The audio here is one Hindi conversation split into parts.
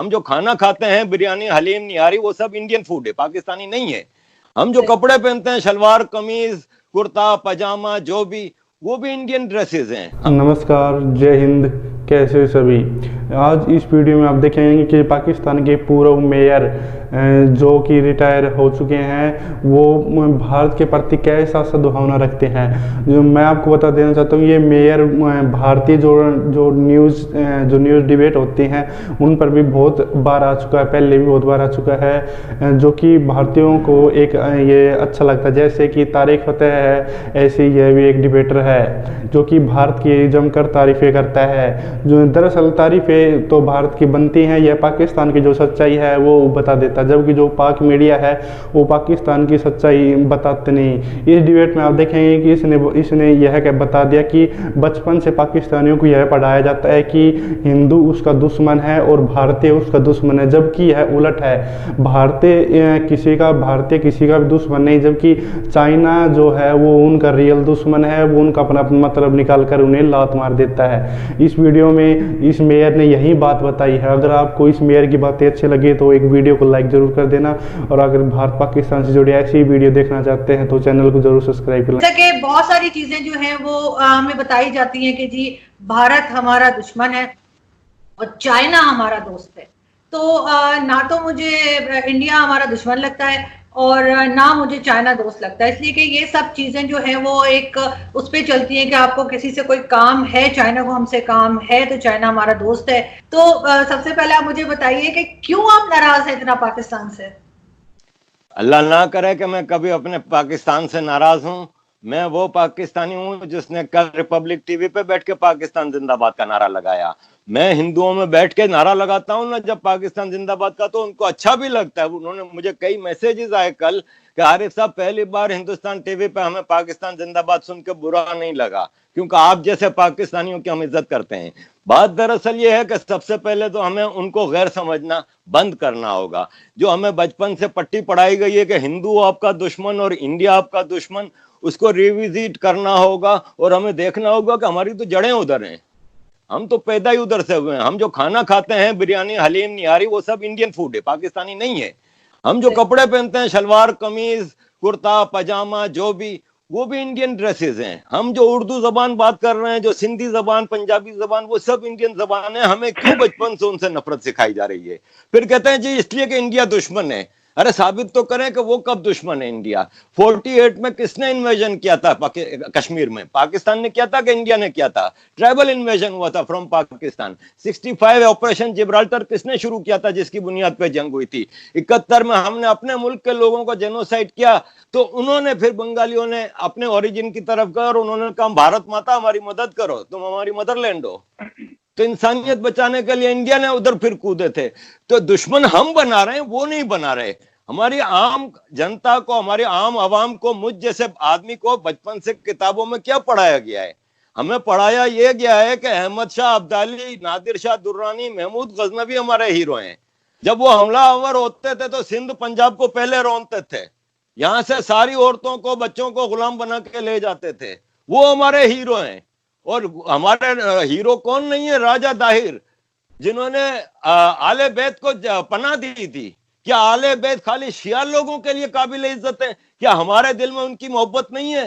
हम जो खाना खाते हैं, बिरयानी, हलीम, निहारी, वो सब इंडियन फूड है, पाकिस्तानी नहीं है। हम जो कपड़े पहनते हैं, शलवार कमीज कुर्ता पजामा जो भी, वो भी इंडियन ड्रेसेस हैं। नमस्कार, जय हिंद। कैसे सभी। आज इस वीडियो में आप देखेंगे कि पाकिस्तान के पूर्व मेयर जो कि रिटायर हो चुके हैं, वो भारत के प्रति कैसा सद्भावना रखते हैं। जो मैं आपको बता देना चाहता हूँ, ये मेयर भारतीय जो न्यूज़ डिबेट होती हैं उन पर भी बहुत बार आ चुका है, पहले भी बहुत बार आ चुका है, जो कि भारतीयों को एक ये अच्छा लगता है। जैसे कि तारिक फतेह है, ऐसे यह भी एक डिबेटर है जो कि भारत की जमकर तारीफें करता है। जो दरअसल तारीफें तो भारत की बनती हैं, यह पाकिस्तान की जो सच्चाई है वो बता देता है, जबकि जो पाक मीडिया है वो पाकिस्तान की सच्चाई बताते नहीं। इस डिबेट में आप देखेंगे कि इसने यह क्या बता दिया कि बचपन से पाकिस्तानियों को यह पढ़ाया जाता है कि हिंदू उसका दुश्मन है और भारतीय उसका दुश्मन है, जबकि यह उलट है। भारतीय किसी का भी दुश्मन नहीं, जबकि चाइना जो है वो उनका रियल दुश्मन है। वो उनका अपना मतलब निकाल कर उन्हें लात मार देता है। इस वीडियो में इस मेयर ने यही बात बताई है। अगर आपको इस मेयर की बातें अच्छी लगी तो एक वीडियो को लाइक जरूर कर देना, और अगर भारत पाकिस्तान से जुड़ी ऐसी वीडियो देखना चाहते हैं तो चैनल को जरूर सब्सक्राइब कर लें। बहुत सारी चीजें जो हैं वो हमें बताई जाती हैं कि जी भारत हमारा दुश्मन है और चाइना हमारा दोस्त है। तो ना तो मुझे इंडिया हमारा दुश्मन लगता है और ना मुझे चाइना दोस्त लगता है, इसलिए कि ये सब चीजें जो है वो एक उस पर चलती हैं कि आपको किसी से कोई काम है, चाइना को हमसे काम है तो चाइना हमारा दोस्त है। तो सबसे पहले आप मुझे बताइए कि क्यों आप नाराज हैं इतना पाकिस्तान से। अल्लाह ना करे कि मैं कभी अपने पाकिस्तान से नाराज हूं। मैं वो पाकिस्तानी हूं जिसने कल रिपब्लिक टीवी पे बैठ के पाकिस्तान जिंदाबाद का नारा लगाया। मैं हिंदुओं में बैठ के नारा लगाता हूं ना जब पाकिस्तान जिंदाबाद का, तो उनको अच्छा भी लगता है। उन्होंने मुझे कई मैसेजेस आए कल कि आरिफ साहब पहली बार हिंदुस्तान टीवी पे हमें पाकिस्तान जिंदाबाद सुन के बुरा नहीं लगा, क्योंकि आप जैसे पाकिस्तानियों की हम इज्जत करते हैं। बात दरअसल ये है कि सबसे पहले तो हमें उनको गैर समझना बंद करना होगा। जो हमें बचपन से पट्टी पढ़ाई गई है कि हिंदू आपका दुश्मन और इंडिया आपका दुश्मन, उसको रिविजिट करना होगा और हमें देखना होगा कि हमारी तो जड़ें उधर हैं। हम तो पैदा ही उधर से हुए हैं। हम जो खाना खाते हैं, बिरयानी, हलीम, निहारी, वो सब इंडियन फूड है, पाकिस्तानी नहीं है। हम जो कपड़े पहनते हैं, शलवार कमीज कुर्ता पजामा जो भी, वो भी इंडियन ड्रेसेस हैं। हम जो उर्दू जबान बात कर रहे हैं, जो सिंधी जबान, पंजाबी जबान, वो सब इंडियन जबान है। हमें क्यों बचपन से उनसे नफरत सिखाई जा रही है? फिर कहते हैं जी इसलिए कि इंडिया दुश्मन है। अरे साबित तो करें कि वो कब दुश्मन है इंडिया। 48 में किसने इन्वेजन किया था कश्मीर में? पाकिस्तान ने किया था कि इंडिया ने किया था? ट्राइबल इन्वेजन हुआ था फ्रॉम पाकिस्तान। 65 ऑपरेशन जिब्राल्टर किसने शुरू किया था, जिसकी बुनियाद पे जंग हुई थी? 71 में हमने अपने मुल्क के लोगों को जेनोसाइड किया, तो उन्होंने फिर बंगालियों ने अपने ओरिजिन की तरफ गए और उन्होंने कहा भारत माता हमारी मदद करो, तुम हमारी मदरलैंड हो। तो इंसानियत बचाने के लिए इंडिया ने उधर फिर कूदे थे। तो दुश्मन हम बना रहे हैं, वो नहीं बना रहे। हमारी आम जनता को, हमारे आम आवाम को, मुझ जैसे आदमी को बचपन से किताबों में क्या पढ़ाया गया है? हमें पढ़ाया यह गया है कि अहमद शाह अब्दाली, नादिर शाह दुर्रानी, महमूद गजनवी हमारे हीरो हैं। जब वो हमलावर होते थे तो सिंध पंजाब को पहले रौंदते थे, यहां से सारी औरतों को बच्चों को गुलाम बना के ले जाते थे। वो हमारे हीरो हैं। और हमारे हीरो कौन नहीं है? राजा दाहिर, जिन्होंने आले बैत को पनाह दी थी। क्या आले बैत खाली शिया लोगों के लिए काबिल इज्जत है? क्या हमारे दिल में उनकी मोहब्बत नहीं है?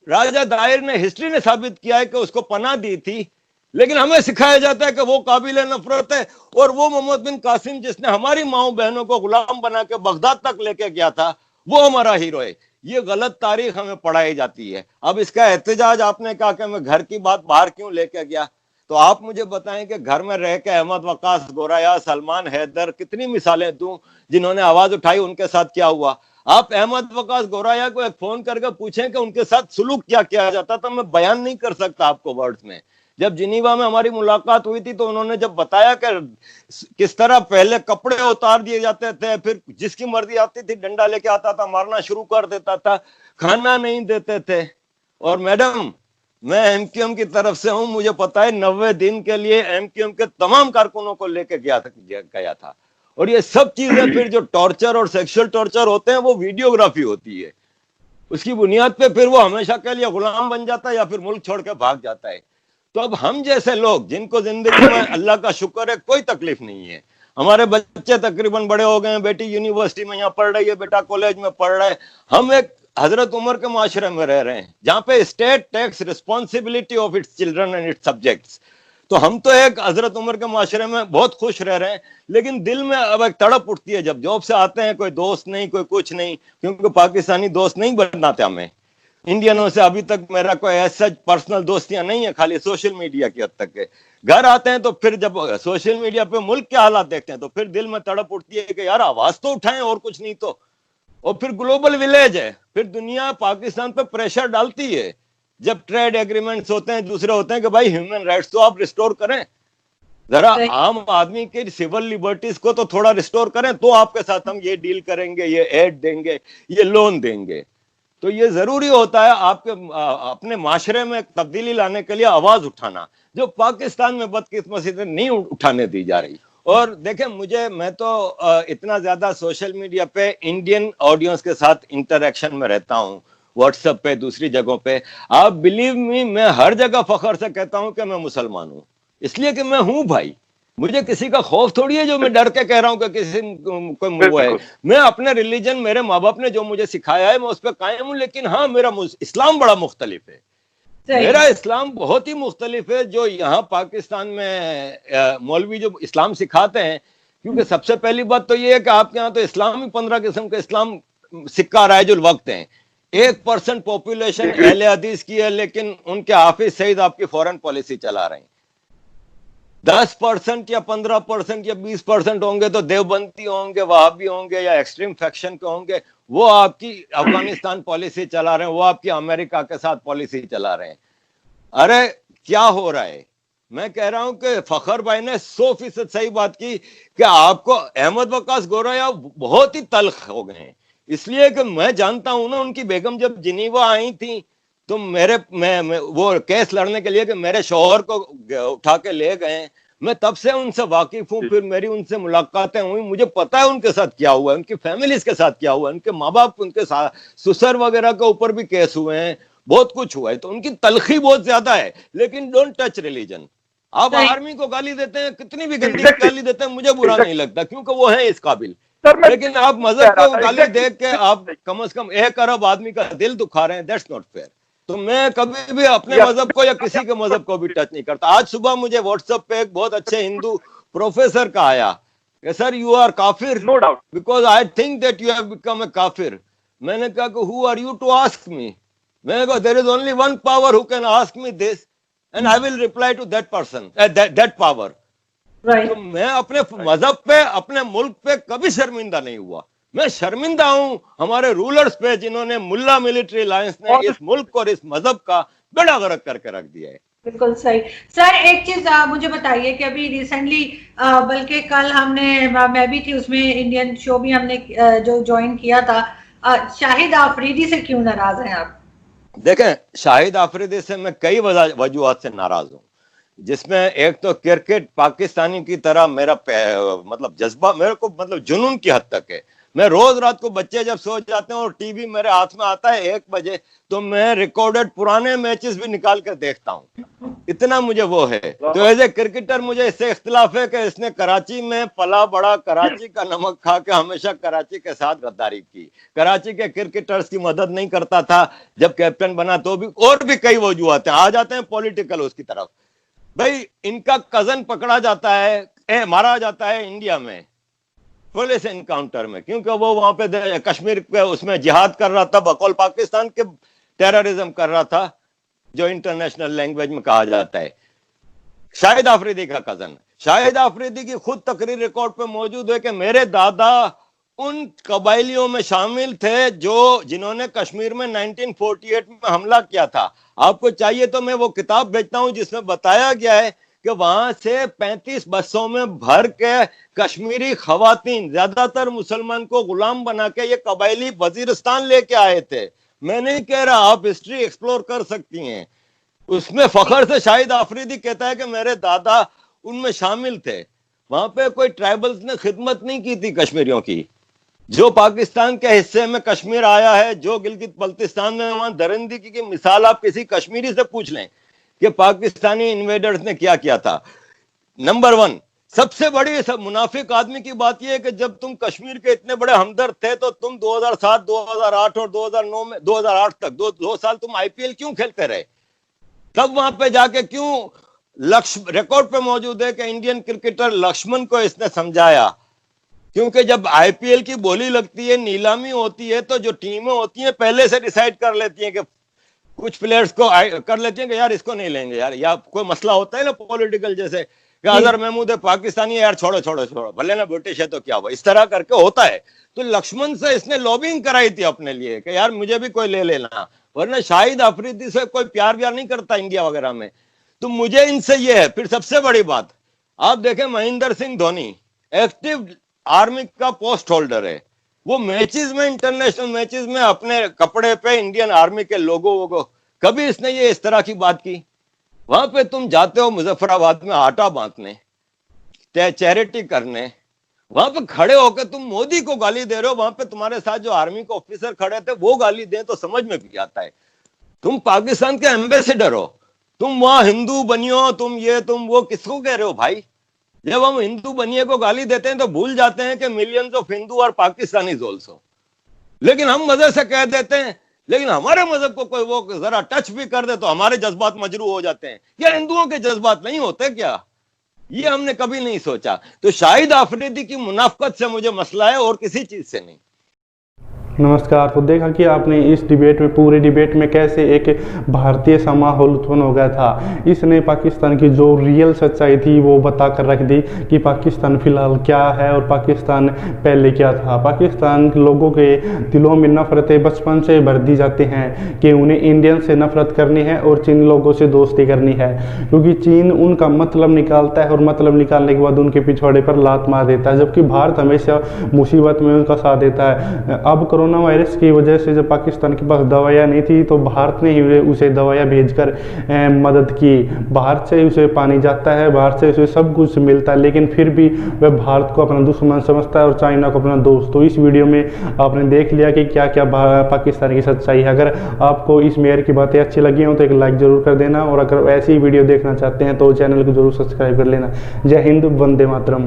राजा दाहिर ने, हिस्ट्री ने साबित किया है कि उसको पनाह दी थी, लेकिन हमें सिखाया जाता है कि वो काबिल नफरत है। और वो मोहम्मद बिन कासिम, जिसने हमारी माओ बहनों को गुलाम बना के बगदाद तक लेके गया था, वो हमारा हीरो है। ये गलत तारीख हमें पढ़ाई जाती है। अब इसका एहतजाज आपने कहा कि मैं घर की बात बाहर क्यों लेके गया, तो आप मुझे बताएं कि घर में रह के अहमद वकास गोराया, सलमान हैदर, कितनी मिसालें दूं जिन्होंने आवाज उठाई, उनके साथ क्या हुआ? आप अहमद वकास गोराया को एक फोन करके पूछें कि उनके साथ सुलूक क्या किया जाता था। मैं बयान नहीं कर सकता आपको वर्ड्स में। जब जिनीवा में हमारी मुलाकात हुई थी तो उन्होंने जब बताया कि किस तरह पहले कपड़े उतार दिए जाते थे, फिर जिसकी मर्जी आती थी डंडा लेके आता था, मारना शुरू कर देता था, खाना नहीं देते थे। और मैडम, मैं एमक्यूएम की तरफ से हूं, मुझे पता है 90 दिन के लिए एमक्यूएम के तमाम कारकुनों को लेके गया था। और ये सब चीजें फिर जो टॉर्चर और सेक्सुअल टॉर्चर होते हैं वो वीडियोग्राफी होती है। उसकी बुनियाद पे फिर वो हमेशा के लिए गुलाम बन जाता है या फिर मुल्क छोड़ के भाग जाता है। तो अब हम जैसे लोग जिनको जिंदगी में अल्लाह का शुक्र है कोई तकलीफ नहीं है, हमारे बच्चे तकरीबन बड़े हो गए हैं, बेटी यूनिवर्सिटी में यहाँ पढ़ रही है, बेटा कॉलेज में पढ़ रहा है। हम एक हजरत उमर के माशरे में रह रहे हैं जहाँ पे state takes responsibility of its children and its subjects. तो हम तो एक हजरत उमर के माशरे में बहुत खुश रह रहे हैं, लेकिन दिल में अब एक तड़प उठती है जब जॉब से आते हैं, कोई दोस्त नहीं, कोई कुछ नहीं, क्योंकि पाकिस्तानी दोस्त नहीं बनाते हमें। इंडियनों से अभी तक मेरा कोई ऐसा पर्सनल दोस्तियां नहीं है, खाली सोशल मीडिया की हद तक के। घर आते हैं तो फिर जब सोशल मीडिया पे मुल्क के हालात देखते हैं तो फिर दिल में तड़प उठती है कि यार आवाज तो उठाएं और कुछ नहीं तो। और फिर ग्लोबल विलेज है, फिर दुनिया पाकिस्तान पे प्रेशर डालती है जब ट्रेड एग्रीमेंट्स होते हैं, दूसरे होते हैं कि भाई ह्यूमन राइट्स तो आप रिस्टोर करें, जरा आम आदमी के सिविल लिबर्टीज को तो थोड़ा रिस्टोर करें, तो आपके साथ हम ये डील करेंगे, ये एड देंगे, ये लोन देंगे। तो ये जरूरी होता है आपके अपने माशरे में तब्दीली लाने के लिए आवाज उठाना, जो पाकिस्तान में बदकिस्मती से नहीं उठाने दी जा रही। और देखें मैं तो इतना ज्यादा सोशल मीडिया पे इंडियन ऑडियंस के साथ इंटरेक्शन में रहता हूँ, व्हाट्सएप पे, दूसरी जगहों पे। आप बिलीव मी, मैं हर जगह फखर से कहता हूँ कि मैं मुसलमान हूँ, इसलिए कि मैं हूँ भाई। मुझे किसी का खौफ थोड़ी है जो मैं डर के कह रहा हूँ कि किसी कोई वो है। मैं अपने रिलीजन, मेरे माँ बाप ने जो मुझे सिखाया है मैं उस पर कायम हूँ, लेकिन हाँ मेरा इस्लाम बड़ा मुख्तलिफ है। मेरा इस्लाम बहुत ही मुख्तलिफ है जो यहाँ पाकिस्तान में मौलवी जो इस्लाम सिखाते हैं। क्योंकि सबसे पहली बात तो ये है कि आपके यहाँ तो इस्लाम ही 15 किस्म का इस्लाम सिक्का रहा है जो वक्त है। 1% पॉपुलेशन अहले हदीस की है, लेकिन उनके हाफिज सईद आपकी फॉरेन पॉलिसी चला रहे हैं। 10% या 15% या 20% होंगे तो देवबंदी होंगे, वहाबी होंगे या एक्सट्रीम फैक्शन के होंगे, वो आपकी अफगानिस्तान पॉलिसी चला रहे हैं, वो आपकी अमेरिका के साथ पॉलिसी चला रहे हैं। अरे क्या हो रहा है? मैं कह रहा हूं कि फखर भाई ने 100% सही बात की कि आपको अहमद वकास गोरया बहुत ही तल्ख हो गए हैं, इसलिए कि मैं जानता हूं ना, उनकी बेगम जब जिनीवा आई थी तो मैं वो केस लड़ने के लिए कि मेरे शौहर को उठा के ले गए, मैं तब से उनसे वाकिफ हूँ। फिर मेरी उनसे मुलाकातें हुई, मुझे पता है उनके साथ क्या हुआ है, उनकी फैमिलीज के साथ क्या हुआ है, उनके माँ बाप, उनके ससुर वगैरह के ऊपर भी केस हुए हैं, बहुत कुछ हुआ है। तो उनकी तलखी बहुत ज्यादा है, लेकिन डोंट टच रिलीजन। आप आर्मी को गाली देते हैं, कितनी भी गंदी गाली देते हैं, मुझे बुरा नहीं लगता क्योंकि वो है इस काबिल, लेकिन आप मजहब को गाली देख के आप कम से कम 1 अरब आदमी का दिल दुखा रहे हैं। That's not fair. तो मैं कभी भी अपने मजहब को या किसी के मजहब को भी टच नहीं करता। आज सुबह मुझे व्हाट्सएप पे एक बहुत अच्छे हिंदू प्रोफेसर का आया कि सर यू आर काफिर, no doubt, because I think that you have become a काफिर। मैंने कहा कि who are you to ask me? मैंने कहा there is only one power who can ask me this and I will reply to that person, that power. तो मैं अपने मजहब पे, अपने मुल्क पे कभी शर्मिंदा नहीं हुआ। मैं शर्मिंदा हूं हमारे रूलर्स पे जिन्होंने मुल्ला मिलिट्री अलायंस ने इस मुल्क और इस मजहब का बेड़ा गर्क करके रख दिया है। बिल्कुल सही। सर एक चीज मुझे बताइए कि अभी रिसेंटली, बल्कि कल हमने, मैं भी थी उसमें, इंडियन शो भी हमने जो ज्वाइन किया था, शाहिद आफरीदी से क्यों नाराज हैं आप? देखें, शाहिद आफरीदी से मैं कई वजूहत से नाराज हूँ, जिसमें एक तो क्रिकेट पाकिस्तानी की तरह मेरा मतलब जज्बा, मेरे को मतलब जुनून की हद तक है। मैं रोज रात को, बच्चे जब सो जाते हैं और टीवी मेरे हाथ में आता है 1 बजे, तो मैं रिकॉर्डेड पुराने मैचेस भी निकाल कर देखता हूँ, इतना मुझे वो है। तो एज ए क्रिकेटर मुझे इससे इख्तिलाफ है कि इसने कराची में पला बड़ा, कराची का नमक खा के हमेशा कराची के साथ गद्दारी की, कराची के क्रिकेटर्स की मदद नहीं करता था, जब कैप्टन बना तो भी, और भी कई वजूहत हैं। आ जाते हैं पॉलिटिकल उसकी तरफ। भाई इनका कजन पकड़ा जाता है, मारा जाता है इंडिया में पुलिस एनकाउंटर में, क्योंकि वो वहां पे कश्मीर पे उसमें जिहाद कर रहा था, बकौल पाकिस्तान के टेररिज्म कर रहा था, जो इंटरनेशनल लैंग्वेज में कहा जाता है। शाहिद आफरीदी का कजन, शाहिद आफरीदी की खुद तकरीर रिकॉर्ड पे मौजूद है कि मेरे दादा उन कबाइलियों में शामिल थे जिन्होंने कश्मीर में 1948 में हमला किया था। आपको चाहिए तो मैं वो किताब भेजता हूं जिसमें बताया गया है कि वहां से 35 बसों में भर के कश्मीरी खवातीन, ज्यादातर मुसलमान, को गुलाम बना के ये कबाइली वजीरिस्तान लेके आए थे। मैं नहीं कह रहा, आप हिस्ट्री एक्सप्लोर कर सकती हैं। उसमें फखर से शाहिद आफरीदी कहता है कि मेरे दादा उनमें शामिल थे। वहां पे कोई ट्राइबल्स ने खिदमत नहीं की थी कश्मीरियों की। जो पाकिस्तान के हिस्से में कश्मीर आया है, जो गिलगित बल्तिस्तान में, वहां दरिंदगी की मिसाल आप किसी कश्मीरी से पूछ लें कि पाकिस्तानी इन्वेडर्स ने क्या किया था। नंबर 1, सबसे बड़ी सब मुनाफिक आदमी की बात यह है कि जब तुम कश्मीर के इतने बड़े हमदर्द थे तो तुम 2007, 2008 और 2009 में 2008 तक दो साल तुम आईपीएल क्यों खेलते रहे? तब वहां पे जाके क्यों रिकॉर्ड पे मौजूद है कि इंडियन क्रिकेटर लक्ष्मण को इसने समझाया, क्योंकि जब आईपीएल की बोली लगती है, नीलामी होती है, तो जो टीमें होती हैं पहले से डिसाइड कर लेती हैं कि कुछ प्लेयर्स को कर लेती हैं कि यार इसको नहीं लेंगे यार, या कोई मसला होता है ना पॉलिटिकल, जैसे कि अजहर महमूद है पाकिस्तानी, यार छोड़ो छोड़ो छोड़ो, भले ना ब्रिटिश है तो क्या हुआ, इस तरह करके होता है। तो लक्ष्मण से इसने लॉबिंग कराई थी अपने लिए कि यार मुझे भी कोई ले लेना, वरना शाहिद अफरीदी से कोई प्यार व्यार नहीं करता इंडिया वगैरह में। तो मुझे इनसे ये है। फिर सबसे बड़ी बात, आप देखें महेंद्र सिंह धोनी एक्टिव आर्मी का पोस्ट होल्डर है, वो मैचेस में, इंटरनेशनल मैचेस में अपने कपड़े पे इंडियन आर्मी के लोगों को, कभी इसने ये इस तरह की बात की? वहां पे तुम जाते हो मुजफ्फराबाद में आटा बांटने, चैरिटी करने, वहां पे खड़े होकर तुम मोदी को गाली दे रहे हो, वहां पे तुम्हारे साथ जो आर्मी के ऑफिसर खड़े थे वो गाली दें तो समझ में भी आता है। तुम पाकिस्तान के एम्बेसडर हो, तुम वहां हिंदू बनियो, तुम ये तुम वो, किसको कह रहे हो भाई? जब हम हिंदू बनिए को गाली देते हैं तो भूल जाते हैं कि मिलियंस ऑफ हिंदू और पाकिस्तानीज ऑल्सो, लेकिन हम मजे से कह देते हैं। लेकिन हमारे मजहब को कोई वो जरा टच भी कर दे तो हमारे जज्बात मजरू हो जाते हैं। या हिंदुओं के जज्बात नहीं होते क्या? ये हमने कभी नहीं सोचा। तो शाहिद अफरीदी की मुनाफकत से मुझे मसला है और किसी चीज से नहीं। नमस्कार। तो देखा कि आपने इस डिबेट में, पूरे डिबेट में कैसे एक भारतीय सा माहौल उत्पन्न हो गया था। इसने पाकिस्तान की जो रियल सच्चाई थी वो बता कर रख दी कि पाकिस्तान फिलहाल क्या है और पाकिस्तान पहले क्या था। पाकिस्तान लोगों के दिलों में नफरतें बचपन से भर दी जाती हैं कि उन्हें इंडियन से नफरत करनी है और चीन लोगों से दोस्ती करनी है, क्योंकि चीन उनका मतलब निकालता है और मतलब निकालने के बाद उनके पिछवाड़े पर लात मार देता है, जबकि भारत हमेशा मुसीबत में उनका साथ देता है। अब कोरोना वायरस की वजह से जब पाकिस्तान के पास दवाइयाँ नहीं थी तो भारत ने ही उसे दवाइयाँ भेजकर मदद की। बाहर से उसे पानी जाता है, बाहर से उसे सब कुछ मिलता है, लेकिन फिर भी वह भारत को अपना दुश्मन समझता है और चाइना को अपना दोस्त। तो इस वीडियो में आपने देख लिया कि क्या क्या पाकिस्तान की सच्चाई है। अगर आपको इस मेयर की बातें अच्छी लगी हो तो एक लाइक जरूर कर देना, और अगर ऐसी वीडियो देखना चाहते हैं तो चैनल को जरूर सब्सक्राइब कर लेना। जय हिंद, वंदे मातरम।